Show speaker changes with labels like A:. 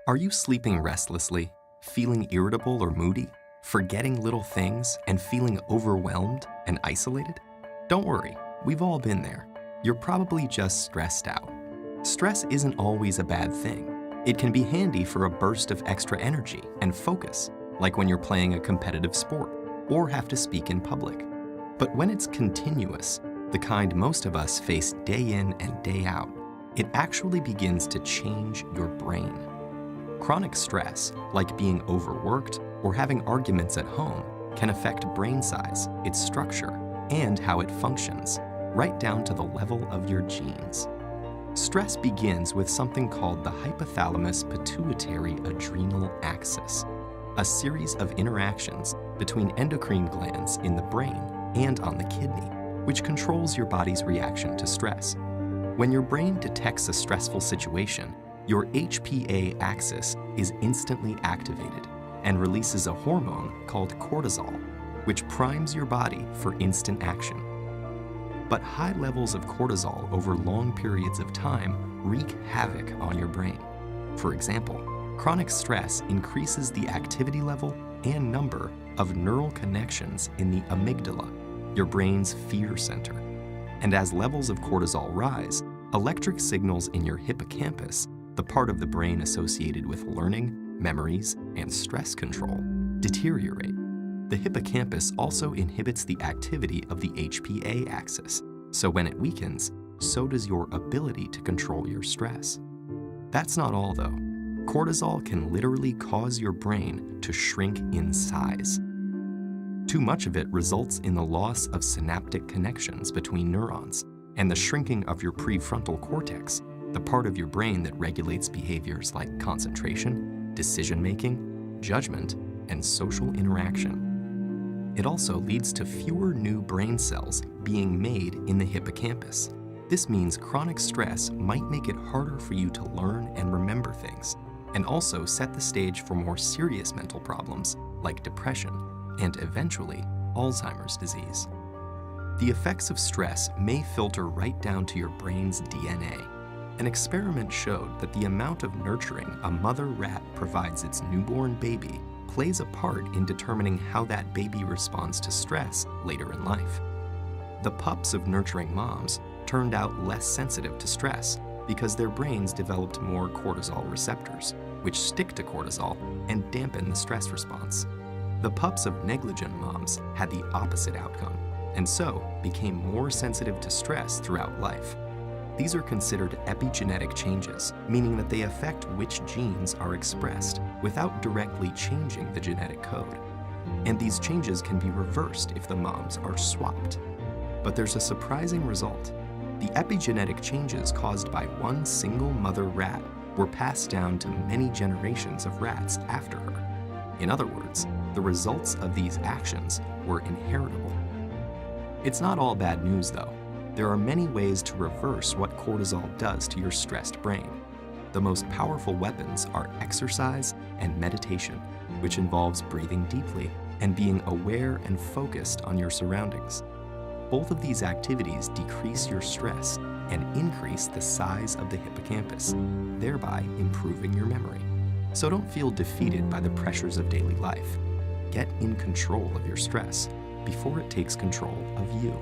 A: Are you sleeping restlessly, feeling irritable or moody, forgetting little things, and feeling overwhelmed and isolated? Don't worry, we've all been there. You're probably just stressed out. Stress isn't always a bad thing. It can be handy for a burst of extra energy and focus, like when you're playing a competitive sport or have to speak in public. But when it's continuous, the kind most of us face day in and day out, it actually begins to change your brain. Chronic stress, like being overworked or having arguments at home, can affect brain size, its structure, and how it functions, right down to the level of your genes. Stress begins with something called the hypothalamus-pituitary-adrenal axis, a series of interactions between endocrine glands in the brain and on the kidney, which controls your body's reaction to stress. When your brain detects a stressful situation, your HPA axis is instantly activated and releases a hormone called cortisol, which primes your body for instant action. But high levels of cortisol over long periods of time wreak havoc on your brain. For example, chronic stress increases the activity level and number of neural connections in the amygdala, your brain's fear center. And as levels of cortisol rise, electric signals in your hippocampus, the part of the brain associated with learning, memories, and stress control, deteriorate. The hippocampus also inhibits the activity of the HPA axis, so when it weakens, so does your ability to control your stress. That's not all though. Cortisol can literally cause your brain to shrink in size. Too much of it results in the loss of synaptic connections between neurons and the shrinking of your prefrontal cortex, the part of your brain that regulates behaviors like concentration, decision-making, judgment, and social interaction. It also leads to fewer new brain cells being made in the hippocampus. This means chronic stress might make it harder for you to learn and remember things, and also set the stage for more serious mental problems like depression and eventually Alzheimer's disease. The effects of stress may filter right down to your brain's DNA. An experiment showed that the amount of nurturing a mother rat provides its newborn baby plays a part in determining how that baby responds to stress later in life. The pups of nurturing moms turned out less sensitive to stress because their brains developed more cortisol receptors, which stick to cortisol and dampen the stress response. The pups of negligent moms had the opposite outcome, and so became more sensitive to stress throughout life. These are considered epigenetic changes, meaning that they affect which genes are expressed without directly changing the genetic code. And these changes can be reversed if the moms are swapped. But there's a surprising result. The epigenetic changes caused by one single mother rat were passed down to many generations of rats after her. In other words, the results of these actions were inheritable. It's not all bad news though. There are many ways to reverse what cortisol does to your stressed brain. The most powerful weapons are exercise and meditation, which involves breathing deeply and being aware and focused on your surroundings. Both of these activities decrease your stress and increase the size of the hippocampus, thereby improving your memory. So don't feel defeated by the pressures of daily life. Get in control of your stress before it takes control of you.